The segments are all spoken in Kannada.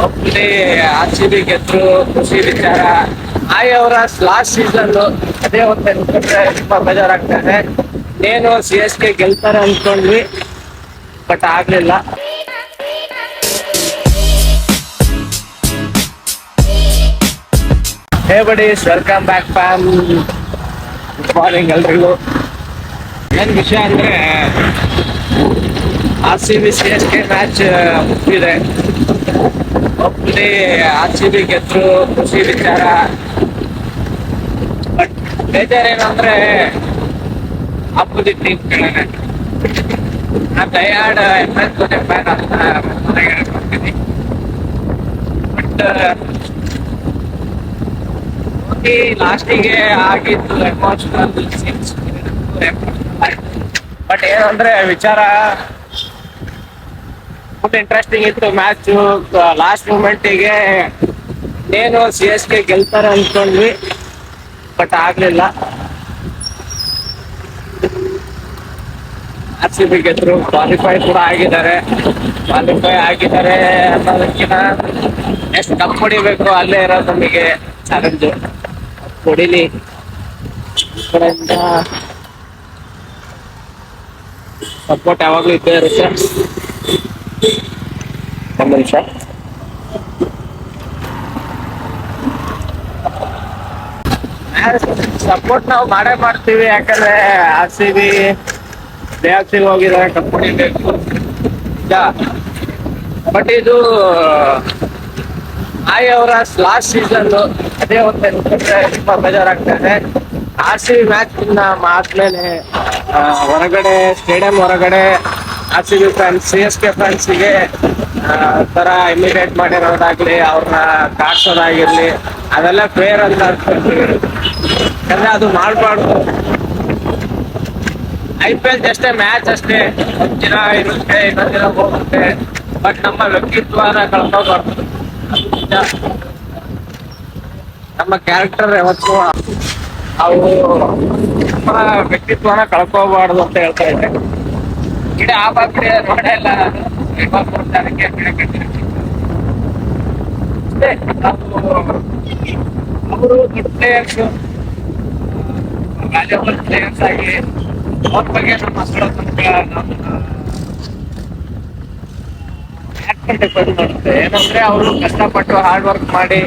ಒಬ್ಬನೇ RCB ಗೆದ್ರು ಖುಷಿ ವಿಚಾರ. ಅವರ ಲಾಸ್ಟ್ ಸೀಸನ್ ಅದೇ ಒಂದು ನೆನ್ಕೊಂಡ್ರೆ ತುಂಬಾ ಬೇಜಾರಾಗ್ತದೆ. ಏನು CSK ಗೆಲ್ತಾರೆ ಅನ್ಕೊಂಡ್ವಿ, ಬಟ್ ಆಗ್ಲಿಲ್ಲ. Hey buddies, welcome back fam. Good morning ಎಲ್ರಿಗೂ. ಏನ್ ವಿಷಯ ಅಂದ್ರೆ RCB CSK ಮ್ಯಾಚ್ ಮುಗಿದಿದೆ. ಒಬ್ಬನೇ RCB ಗೆದ್ರು ಖುಷಿ ವಿಚಾರ. ಬಟ್ ಬೇಜಾರೇನಂದ್ರೆ ಅಪೋಸಿಟ್ ಟೀಮ್ ಕೆಳಗೆ ನಾನು ಡೈಹಾರ್ಡ್ MS ಧೋನಿ ಫ್ಯಾನ್ ಅಂತ ಹೇಳ್ಕೊಡ್ತೀನಿ. ಬಟ್ ಧೋನಿ ಲಾಸ್ಟಿಗೆ ಆಗಿದ್ದು ಎಮೋಷನಲ್ ಸೀನ್ಸ್. ಬಟ್ ಏನಂದ್ರೆ ವಿಚಾರ ಫುಲ್ ಇಂಟ್ರೆಸ್ಟಿಂಗ್ ಇತ್ತು ಮ್ಯಾಚ್. ಲಾಸ್ಟ್ ಮೂಮೆಂಟಿಗೆ ಏನು CSK ಗೆಲ್ತಾರೆ ಅನ್ಕೊಂಡ್ವಿ, ಬಟ್ ಆಗ್ಲಿಲ್ಲ. RCB ಗೆದ್ರು, ಕ್ವಾಲಿಫೈ ಕೂಡ ಆಗಿದ್ದಾರೆ. ಕ್ವಾಲಿಫೈ ಆಗಿದ್ದಾರೆ ಅನ್ನೋದಕ್ಕಿಂತ ಎಷ್ಟು ಕಪ್ ಹೊಡಿಬೇಕು ಅಲ್ಲೇ ಇರೋದು ನಮಗೆ ಚಾಲೆಂಜ್. ಹೊಡಿಲಿ. ಕಡೆಯಿಂದ ಸಪೋರ್ಟ್ ಯಾವಾಗಲೂ ಇದ್ದೇ ಇರುತ್ತೆ. ಒಂದು ನಿಮಿಷ. ಸಪೋರ್ಟ್ ನಾವು ಮಾಡೇ ಮಾಡ್ತೀವಿ, ಯಾಕಂದ್ರೆ RCB ಪ್ಲೇಆಫ್ಸಿಗೆ ಹೋಗಿದ್ದಾರೆ, ಕಪ್ ಹೊಡಿಬೇಕು. ಬಟ್ ಇದು ಅವರ ಲಾಸ್ಟ್ ಸೀಸನ್ ಅದೇ ಒಂದು ನೆನ್ಕೊಂಡ್ರೆ ತುಂಬಾ ಬೇಜಾರಾಗ್ತದೆ. RCB ಮ್ಯಾಚ್ ಆದ್ಮೇಲೆ ಹೊರಗಡೆ, ಸ್ಟೇಡಿಯಂ ಹೊರಗಡೆ RCB ಫ್ಯಾನ್ಸ್ CSK ಫ್ಯಾನ್ಸಿಗೆ ತರ ಇಮಿಟೇಟ್ ಮಾಡಿರೋದಾಗ್ಲಿ, ಅವ್ರನ್ನ ಕಾಡ್ಸೋದಾಗಿರ್ಲಿ, ಅದೆಲ್ಲ ಫೇರ್ ಅಂತ ಅನ್ಕೊಂತೀವಿ. ಯಾಕಂದ್ರೆ ಅದು ಮಾಡ್ಬಾರ್ದು. IPL ಅಷ್ಟೇ, ಮ್ಯಾಚ್ ಅಷ್ಟೇ, ಒಂದಿನ ಇರುತ್ತೆ, ಇನ್ನೊಂದಿನ ಹೋಗುತ್ತೆ. ಬಟ್ ನಮ್ಮ ವ್ಯಕ್ತಿತ್ವನ ಕಳ್ಕೋಬಾರ್ದು. ನಮ್ಮ ಕ್ಯಾರೆಕ್ಟರ್ ಯಾವತ್ತು ಅವು ನಮ್ಮ ವ್ಯಕ್ತಿತ್ವನ ಕಳ್ಕೋಬಾರ್ದು ಅಂತ ಹೇಳ್ತಾ ಇದ್ದೆ. ಗಿಡ ಆಬಾಗ್ರೆ ನೋಡೆಲ್ಲ ಅದಕ್ಕೆ ಗಿಡ ಅವರು ದೊಡ್ಡ ಪ್ಲೇಯರ್ಸ್, ವ್ಯಾಲ್ಯೂಬಲ್ ಪ್ಲೇಯರ್ಸ್ ಆಗಿ ಅವ್ರ ಬಗ್ಗೆ ನಮ್ಮ ಡಿಪೆಂಡ್ ಮಾಡುತ್ತೆ. ಏನಂದ್ರೆ ಅವರು ಕಷ್ಟಪಟ್ಟು ಹಾರ್ಡ್ ವರ್ಕ್ ಮಾಡಿ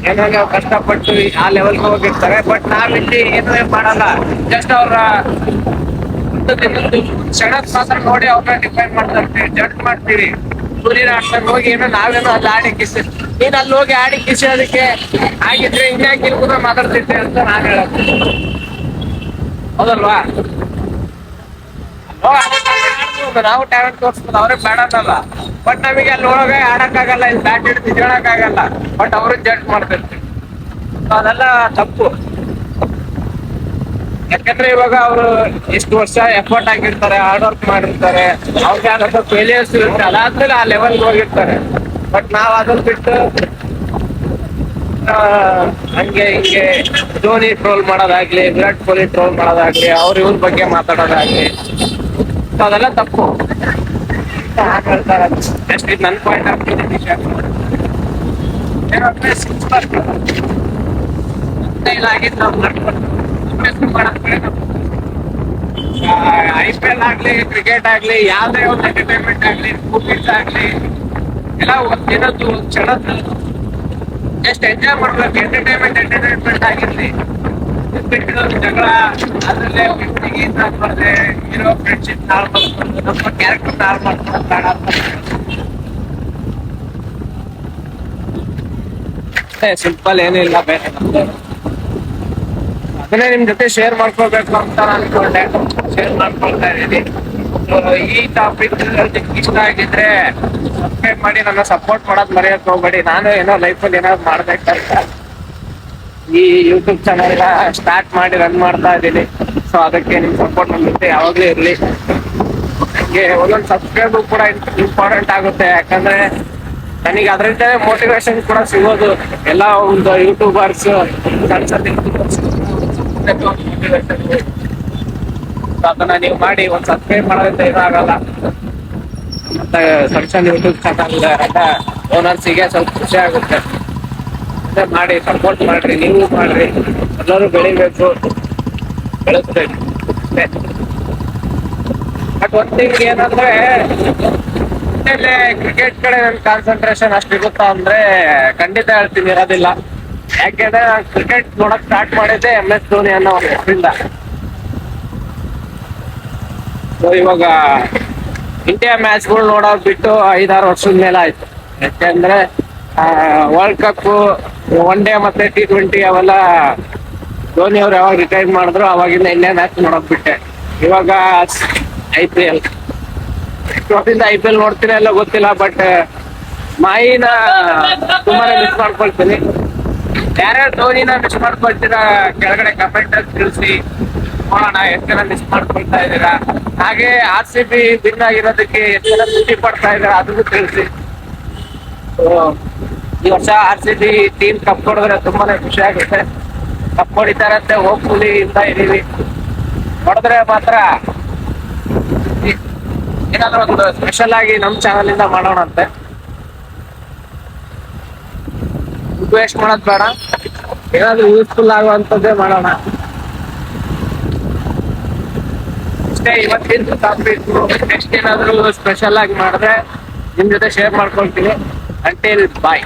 ಏನೋ ಕಷ್ಟಪಟ್ಟು ಆ ಲೆವೆಲ್ಗೆ ಹೋಗಿರ್ತಾರೆ. ಬಟ್ ನಾವಿಲ್ಲಿ ಏನೂ ಮಾಡಲ್ಲ, ಜಸ್ಟ್ ಅವ್ರ ಕ್ಷಣಕ್ ಮಾತ್ರ ನೋಡಿ ಅವ್ರನ್ನ ಡಿಪೆಂಡ್ ಮಾಡ್ತಾ ಇರ್ತೀವಿ, ಜಡ್ಜ್ ಮಾಡ್ತೀವಿ. ಸೂರ್ಯನ ಆಡ್ದಂಗೆ ಹೋಗಿ ಏನೋ ನಾವೇನೋ ಅಲ್ಲಿ ಆಡಿ ಕಿಸಿ, ನೀನ್ ಅಲ್ಲಿ ಹೋಗಿ ಆಡಿ ಕಿಸಿಯೋದಕ್ಕೆ ಆಗಿದ್ರೆ ಹಿಂಗಾಗಿ ಇರ್ಬೋದು ಮಾತಾಡ್ತಿದ್ದೆ ಅಂತ ನಾನು ಹೇಳೋದು. ಹೌದಲ್ವಾ? ನಾವು ಟ್ಯಾಲೆಂಟ್ ತೋರಿಸ್ಬೋದು, ಅವ್ರಿಗೆ ಬೇಡ ಅನ್ನಲ್ಲ. ಬಟ್ ನಮಗೆ ಅಲ್ಲಿ ಒಳಗೆ ಆಡಕ್ಕಾಗಲ್ಲ, ಇಲ್ಲಿ ಬ್ಯಾಟ್ ಹಿಡಿದು ತಿಳ್ಕೊಳಕ್ಕಾಗಲ್ಲ. ಬಟ್ ಅವ್ರಿಗೆ ಜಡ್ಜ್ ಮಾಡ್ತಿರ್ತೀವಿ. ಅದೆಲ್ಲ ತಪ್ಪು. ಯಾಕಂದ್ರೆ ಇವಾಗ ಅವರು ಇಷ್ಟು ವರ್ಷ ಎಫರ್ಟ್ ಆಗಿರ್ತಾರೆ, ಹಾರ್ಡ್ ವರ್ಕ್ ಮಾಡಿರ್ತಾರೆ, ಅವ್ರಿಗೆ ಆದಂತ ಫೇಲಿಯರ್ಸ್ ಇರುತ್ತೆ. ಅದಾದ್ಮೇಲೆ ಆ ಲೆವೆಲ್ಗೆ ಹೋಗಿರ್ತಾರೆ. ಬಟ್ ನಾವ್ ಅದನ್ನ ಬಿಟ್ಟು ಹಂಗೆ ಹಿಂಗೆ ಧೋನಿ ಟ್ರೋಲ್ ಮಾಡೋದಾಗ್ಲಿ, ವಿರಾಟ್ ಕೊಹ್ಲಿ ಟ್ರೋಲ್ ಮಾಡೋದಾಗ್ಲಿ, ಇವ್ರ ಬಗ್ಗೆ ಮಾತಾಡೋದಾಗ್ಲಿ, ಅದೆಲ್ಲ ತಪ್ಪು ಹೇಳ್ತಾರೆ. ಜಸ್ಟ್ ಇದು ನನ್ನ ಪಾಯಿಂಟ್ ಆಫ್ ವ್ಯೂ. IPL ಆಗ್ಲಿ, ಕ್ರಿಕೆಟ್ ಆಗ್ಲಿ, ಯಾವ್ದೇ ಒಂದು ಎಂಟರ್ಟೈನ್ಮೆಂಟ್ ಆಗ್ಲಿ, ಮೂವೀಸ್ ಆಗ್ಲಿ, ಎಲ್ಲ ಒಂದಿನದ್ದು ಒಂದು ಕ್ಷಣದ್ದು ಜಸ್ಟ್ ಎಂಜಾಯ್ ಮಾಡ್ಬೇಕು. ಎಂಟರ್ಟೈನ್ಮೆಂಟ್ ಆಗಿರ್ಲಿ. ಬಿಟ್ಟು ಜಗಳ ಅದ್ರಲ್ಲೇ ಗೀತ ಮಾಡ್ದೆ ಇರೋ ಫ್ರೆಂಡ್ಶಿಪ್ ಹಾಳು ಮಾಡ್ಕೊಂಡು ನಮ್ಮ ಕ್ಯಾರೆಕ್ಟರ್ ಹಾಳು ಮಾಡ್ಕೊಂಡು ಬೇಡ ಅಂತ ಸಿಂಪಲ್ ಏನಿಲ್ಲ. ಬೇರೆ ಅದನ್ನೇ ನಿಮ್ ಜೊತೆ ಶೇರ್ ಮಾಡ್ಕೊಳ್ಬೇಕು ಅಂತ ಅನ್ಕೊಂಡೆ, ಶೇರ್ ಮಾಡ್ಕೊಳ್ತಾ ಇದ್ದೀನಿ. ಈ ಟಾಪಿಕ್ ಇಷ್ಟ ಆಗಿದ್ರೆ ಸಬ್ಸ್ಕ್ರೈಬ್ ಮಾಡಿ, ನನ್ನ ಸಪೋರ್ಟ್ ಮಾಡೋದು ಮರೆಯಕ್ ಹೋಗ್ಬೇಡಿ. ನಾನು ಏನೋ ಲೈಫಲ್ಲಿ ಏನಾದ್ರು ಮಾಡ್ಬೇಕಂತ ಈ ಯೂಟ್ಯೂಬ್ ಚಾನಲ್ ಸ್ಟಾರ್ಟ್ ಮಾಡಿ ರನ್ ಮಾಡ್ತಾ ಇದ್ದೀನಿ. ಸೊ ಅದಕ್ಕೆ ನಿಮ್ ಸಪೋರ್ಟ್ ನನ್ನ ಜೊತೆ ಯಾವಾಗ್ಲೂ ಇರ್ಲಿ. ನನಗೆ ಒಂದೊಂದು ಸಬ್ಸ್ಕ್ರೈಬ್ ಕೂಡ ಇಂಪಾರ್ಟೆಂಟ್ ಆಗುತ್ತೆ, ಯಾಕಂದ್ರೆ ನನಗೆ ಅದರಿಂದ ಮೋಟಿವೇಶನ್ ಕೂಡ ಸಿಗೋದು. ಎಲ್ಲ ಒಂದು ಯೂಟ್ಯೂಬರ್ಸ್ ಅದನ್ನ ನೀವು ಮಾಡಿ ಒಂದು ಸಬ್ಸ್ಕ್ರೈಬ್ ಮಾಡೋದ್ರಿಂದ ಇದಾಗಲ್ಲ. ಮತ್ತೆ ಸಣ್ಣ ಯೂಟ್ಯೂಬ್ ಚಾನಲ್ ಓನರ್ಸಿಗೆ ಸ್ವಲ್ಪ ಖುಷಿ ಆಗುತ್ತೆ. ಮತ್ತೆ ಮಾಡಿ ಸಪೋರ್ಟ್ ಮಾಡ್ರಿ, ನೀವು ಮಾಡ್ರಿ, ಎಲ್ಲರೂ ಬೆಳಿಬೇಕು, ಬೆಳೆಸ್ಬೇಕು ಅಷ್ಟೇ. ಬಟ್ ಒಂದ್ ಥಿಂಗ್ ಏನಂದ್ರೆ ಕ್ರಿಕೆಟ್ ಕಡೆ ನನ್ ಕಾನ್ಸಂಟ್ರೇಷನ್ ಅಷ್ಟು ಇರುತ್ತಾ ಅಂದ್ರೆ ಖಂಡಿತ ಹೇಳ್ತೀನಿ ಇರೋದಿಲ್ಲ. ಯಾಕೆಂದ್ರೆ ನಾನು ಕ್ರಿಕೆಟ್ ನೋಡಕ್ ಸ್ಟಾರ್ಟ್ ಮಾಡಿದ್ದೆ MS ಧೋನಿ ಅನ್ನೋ ಒಂದು ಹೆಸರಿಂದ. ಸೊ ಇವಾಗ ಇಂಡಿಯಾ ಮ್ಯಾಚ್ಗಳು ನೋಡೋದ್ ಬಿಟ್ಟು 5-6 ವರ್ಷದ ಮೇಲೆ ಆಯ್ತು. ಯಾಕೆಂದ್ರೆ ವರ್ಲ್ಡ್ ಕಪ್, ಒನ್ ಡೇ ಮತ್ತೆ T20 ಅವೆಲ್ಲ ಧೋನಿ ಅವ್ರು ಯಾವಾಗ ರಿಟೈರ್ ಮಾಡಿದ್ರು ಅವಾಗಿಂದ ಇಂಡಿಯಾ ಮ್ಯಾಚ್ ನೋಡೋಕ್ ಬಿಟ್ಟೆ. ಇವಾಗ IPL IPL ನೋಡ್ತೀನಿ ಎಲ್ಲ ಗೊತ್ತಿಲ್ಲ, ಬಟ್ ಮಾಯಿನ ತುಂಬಾನೇ ಮಿಸ್ ಮಾಡ್ಕೊಳ್ತೀನಿ. ಯಾರ್ಯಾರು ಧೋನಿನ ಮಿಸ್ ಮಾಡ್ಕೊಳ್ತೀರಾ ಕೆಳಗಡೆ ಕಮೆಂಟ್ ಅಲ್ಲಿ ತಿಳಿಸಿ, ನೋಡೋಣ ಎಷ್ಟು ಜನ ಮಿಸ್ ಮಾಡ್ಕೊಳ್ತಾ ಇದ್ದೀರಾ. ಹಾಗೆ RCB ವಿನ್ ಆಗಿರೋದಕ್ಕೆ ಎಷ್ಟು ಜನ ಖುಷಿ ಪಡ್ತಾ ಇದ್ದೀರಾ ಅದನ್ನು ತಿಳಿಸಿ. ಈ ವರ್ಷ RCB ಟೀಮ್ ಕಪ್ ಹೊಡೆದ್ರೆ ತುಂಬಾನೇ ಖುಷಿ ಆಗುತ್ತೆ. ಕಪ್ ಹೊಡಿತಾರಂತೆ ಹೋಪ್ಫುಲಿ ಇಂದ ಇದೀವಿ. ಹೊಡೆದ್ರೆ ಮಾತ್ರ ಏನಾದ್ರೂ ಒಂದು ಸ್ಪೆಷಲ್ ಆಗಿ ನಮ್ ಚಾನಲ್ ಇಂದ ಮಾಡೋಣಂತೆ. ವೇಸ್ಟ್ ಮಾಡೋದ್ ಬೇಡ, ಏನಾದ್ರೂ ಯೂಸ್ಫುಲ್ ಆಗುವಂತದ್ದೇ ಮಾಡೋಣ ಅಷ್ಟೇ. ಇವತ್ತಿನ ಟಾಪಿಕ್ ನೆಕ್ಸ್ಟ್ ಏನಾದ್ರೂ ಸ್ಪೆಷಲ್ ಆಗಿ ಮಾಡಿದ್ರೆ ನಿಮ್ ಜೊತೆ ಶೇರ್ ಮಾಡ್ಕೊಳ್ತೀನಿ. ಅಂಟಿಲ್ ಬಾಯ್.